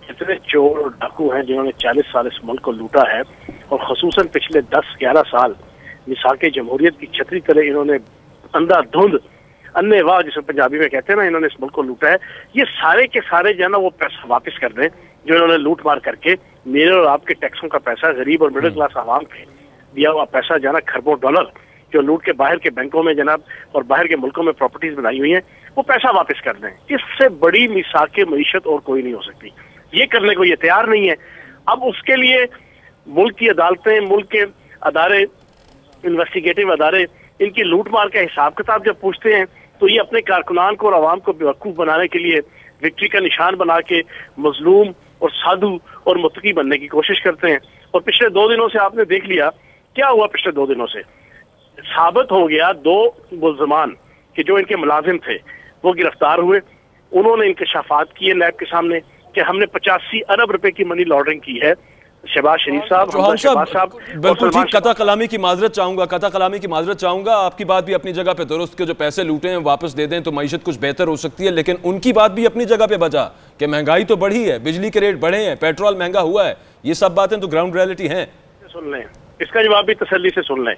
जितने चोर और डाकू हैं जिन्होंने 40 साल इस मुल्क को लूटा है और खसूसन पिछले 10-11 साल मिसाके जमहूरियत की छतरी तले इन्होंने अंधाधुंध अन्नेवाह जिसे पंजाबी में कहते हैं ना, इन्होंने इस मुल्क को लूटा है। ये सारे के सारे जो है ना वो पैसा वापस कर दें जो इन्होंने लूट मार करके मेरे और आपके टैक्सों का पैसा, गरीब और मिडिल क्लास आवाम के दिया हुआ पैसा जो है ना, खरबों डॉलर जो लूट के बाहर के बैंकों में जनाब और बाहर के मुल्कों में प्रॉपर्टीज बनाई हुई हैं, वो पैसा वापस कर दें। इससे बड़ी मिसाके मईशत और कोई नहीं हो सकती। ये करने को ये तैयार नहीं है। अब उसके लिए मुल्क की अदालतें, मुल्क के अदारे, इन्वेस्टिगेटिव अदारे इनकी लूट मार का हिसाब किताब जब पूछते हैं तो ये अपने कारकुनान को और आवाम को बेवकूफ बनाने के लिए विक्ट्री का निशान बना के मजलूम और साधु और मुत्तकी बनने की कोशिश करते हैं। और पिछले 2 दिनों से आपने देख लिया क्या हुआ। पिछले 2 दिनों से साबित हो गया 2 मुल्ज़मान कि जो इनके मुलाजिम थे वो गिरफ्तार हुए। उन्होंने इंकशाफात किए नैब के सामने कि हमने 85 अरब रुपए की मनी लॉन्ड्रिंग की है। शहबाज शरीफ साहब, बिल्कुल ठीक, कता कलामी की माजरत चाहूंगा। आपकी बात भी अपनी जगह पे दुरुस्त के जो पैसे लूटे हैं वापस दे दें तो मईशत कुछ बेहतर हो सकती है, लेकिन उनकी बात भी अपनी जगह पे बचा कि महंगाई तो बढ़ी है, बिजली के रेट बढ़े हैं, पेट्रोल महंगा हुआ है। ये सब बातें तो ग्राउंड रियलिटी हैं। सुन लें, इसका जवाब भी तसल्ली से सुन लें।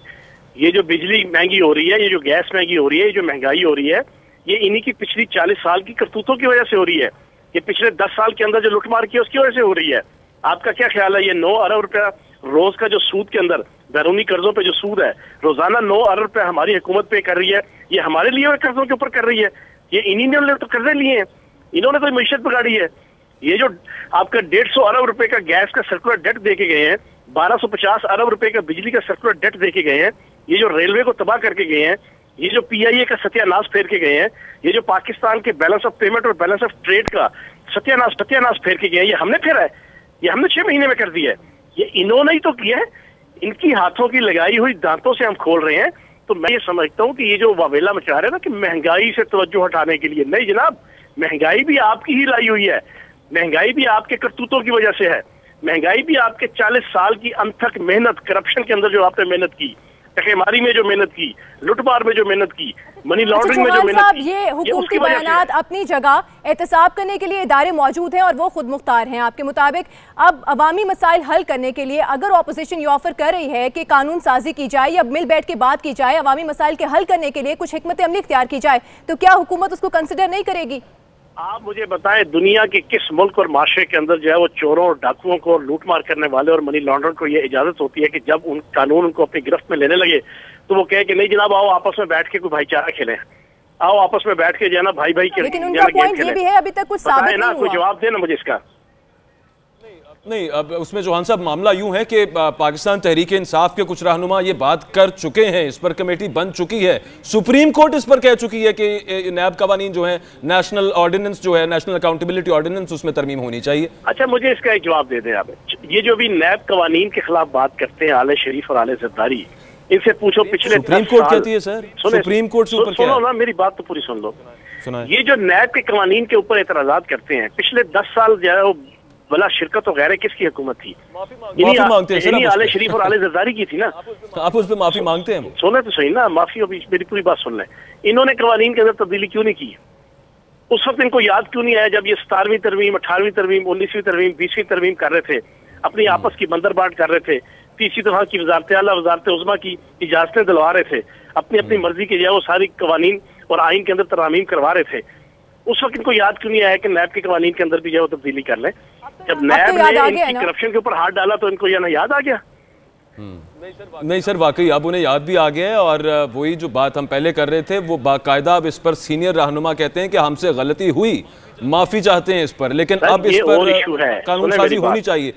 ये जो बिजली महंगी हो रही है, ये जो गैस महंगी हो रही है, ये जो महंगाई हो रही है, ये इन्हीं की पिछली 40 साल की करतूतों की वजह से हो रही है। ये पिछले 10 साल के अंदर जो लुटमार की है उसकी वजह से हो रही है। आपका क्या ख्याल है, ये 9 अरब रुपया रोज का जो सूद के अंदर बैरूनी कर्जों पे जो सूद है, रोजाना 9 अरब रुपया हमारी हुकूमत पे कर रही है। ये हमारे लिए कर्जों के ऊपर कर रही है। ये इन्हीं ने तो कर्जे लिए हैं, इन्होंने तो मईशत बिगाड़ी है। ये जो आपका 150 अरब रुपए का गैस का सर्कुलर डेट दे के गए हैं, 1250 अरब रुपए का बिजली का सर्कुलर डेट दे के गए हैं, ये जो रेलवे को तबाह करके गए हैं, ये जो PIA का सत्यानाश फेर के गए हैं, ये जो पाकिस्तान के बैलेंस ऑफ पेमेंट और बैलेंस ऑफ ट्रेड का सत्यानाश फेर के गए हैं, ये हमने फेरा है। ये हमने 6 महीने में कर दिया है। ये इन्होंने ही तो किया है। इनकी हाथों की लगाई हुई दांतों से हम खोल रहे हैं। तो मैं ये समझता हूँ कि ये जो वावेला मचा रहे हैं ना कि महंगाई से तवज्जो हटाने के लिए, नहीं जनाब, महंगाई भी आपकी ही लाई हुई है। महंगाई भी आपके करतूतों की वजह से है। महंगाई भी आपके 40 साल की अनथक मेहनत, करप्शन के अंदर जो आपने मेहनत की, टकेमारी में जो मेहनत की, लुटमार में जो मेहनत की, मनी लॉन्ड्रिंग में जो मेहनत की, ये हुकूमती बयानात अपनी जगह एहतसाब करने के लिए इदारे मौजूद हैं और वो खुद मुख्तार हैं आपके मुताबिक। अब अवामी मसाइल हल करने के लिए अगर ऑपोजिशन ये ऑफर कर रही है कि कानून साजी की जाए या मिल बैठ के बात की जाए, अवामी मसाइल के हल करने के लिए कुछ हिकमत अमली इख्तियार की जाए, तो क्या हुकूमत उसको कंसिडर नहीं करेगी? आप मुझे बताएं, दुनिया के किस मुल्क और माशरे के अंदर जो है वो चोरों और डाकुओं को, लूटमार करने वाले और मनी लॉन्ड्रर को ये इजाजत होती है कि जब उन कानून उनको अपनी गिरफ्त में लेने लगे तो वो कहे कि नहीं जनाब, आओ आपस में बैठ के कोई भाईचारा खेलें, आओ आपस में बैठ के जो है ना भाई के, लेकिन उनका पॉइंट ये भी है अभी तक कुछ साबित नहीं हुआ। कोई जवाब देना मुझे इसका। नहीं, अब उसमें जोहान साहब मामला यूं है कि पाकिस्तान तहरीक इंसाफ के कुछ रहनुमा ये बात कर चुके हैं, इस पर कमेटी बन चुकी है, सुप्रीम कोर्ट इस पर कह चुकी है कि नैब कवानीन जो है, नेशनल ऑर्डिनेंस जो है, नेशनल अकाउंटेबिलिटी ऑर्डिनेंस, उसमें तरमीम होनी चाहिए। अच्छा, मुझे इसका एक जवाब दे दें आप। ये जो भी नैब कवानीन के खिलाफ बात करते हैं आले शरीफ और आले जरदारी, इनसे पूछो पिछले सुप्रीम कोर्ट कहती है सर, सुप्रीम कोर्ट से ऊपर सुनो ना, मेरी बात तो पूरी सुन लो। ये जो नैब के कवानीन के ऊपर एतराजात करते हैं, पिछले 10 साल जो है वो भला शिरकत वगैरह किसकी हुकूमत थी? इन्हीं आले शरीफ और आले जरदारी की थी ना। आप उस पर माफी मांगते हैं? सुने तो सही ना, माफी, अभी मेरी पूरी बात सुन लें। इन्होंने कवानीन के अंदर तब्दीली क्यों नहीं की? उस वक्त इनको याद क्यों नहीं आया जब ये 17वीं तरमीम, 18वीं तरमीम, 19वीं तरमीम, 20वीं तरमीम कर रहे थे, अपनी आपस की बंदरबाट कर रहे थे, तीसरी दफा की वजारत आला, वजारत उज़्मा की इजाजतें दिलवा रहे थे, अपनी अपनी मर्जी की जो वो सारी कवानीन और आइन के अंदर तरामीम करवा रहे थे। उस वक्त इनको याद क्यों नहीं आया कि नैब के कवानीन के अंदर भी जो तब्दीली कर लें? जब नैब ने इनकी करप्शन के ऊपर हाथ डाला तो इनको यह याद आ गया? नहीं सर, वाकई अब उन्हें याद भी आ गया है। और वही जो बात हम पहले कर रहे थे वो बाकायदा अब इस पर सीनियर रहनुमा कहते हैं कि हमसे गलती हुई, माफी चाहते हैं इस पर, लेकिन अब इस पर कानून साजी होनी चाहिए।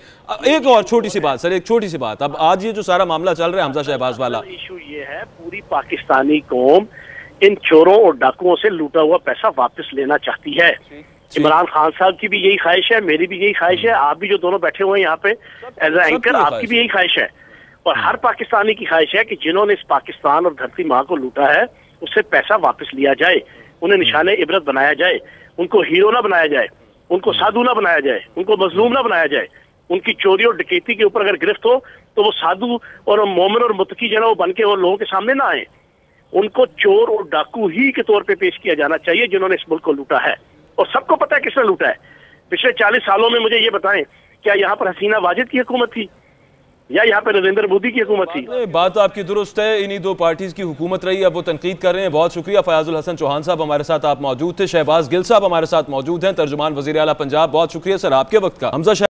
एक और छोटी सी बात सर, एक छोटी सी बात, अब आज ये जो सारा मामला चल रहा है हमजा शहबाज वाला, इशू ये है, पूरी पाकिस्तानी कौम इन चोरों और डाकुओं से लूटा हुआ पैसा वापस लेना चाहती है। इमरान खान साहब की भी यही ख्वाहिश है, मेरी भी यही ख्वाहिश है, आप भी जो दोनों बैठे हुए हैं यहाँ पे एज ए एंकर, आपकी भी यही ख्वाहिश है, और हर पाकिस्तानी की ख्वाहिश है कि जिन्होंने इस पाकिस्तान और धरती माँ को लूटा है उससे पैसा वापस लिया जाए, उन्हें निशाने इबरत बनाया जाए, उनको हीरो ना बनाया जाए, उनको साधु ना बनाया जाए, उनको मजलूम ना बनाया जाए। उनकी चोरी और डकैती के ऊपर अगर गिरफ्त हो तो वो साधु और मोमिन और मुत्तकी जो है वो बन के और लोगों के सामने ना आए। उनको चोर और डाकू ही के तौर पे पेश किया जाना चाहिए जिन्होंने इस मुल्क को लूटा है, और सबको पता है किसने लूटा है। पिछले 40 सालों में मुझे ये बताएं, क्या यहाँ पर हसीना वाजिद की हुकूमत थी या यहाँ पर नरेंद्र मोदी की हुकूमत थी? बात तो आपकी दुरुस्त है, इन्हीं दो पार्टीज की हुकूमत रही, अब वो तनकीद कर रहे हैं। बहुत शुक्रिया। फयाजुल हसन चौहान साहब हमारे साथ आप मौजूद थे, शहबाज गिल साहब हमारे साथ मौजूद हैं, तर्जुमान वज़ीर आला पंजाब। बहुत शुक्रिया सर आपके वक्त का। हमजा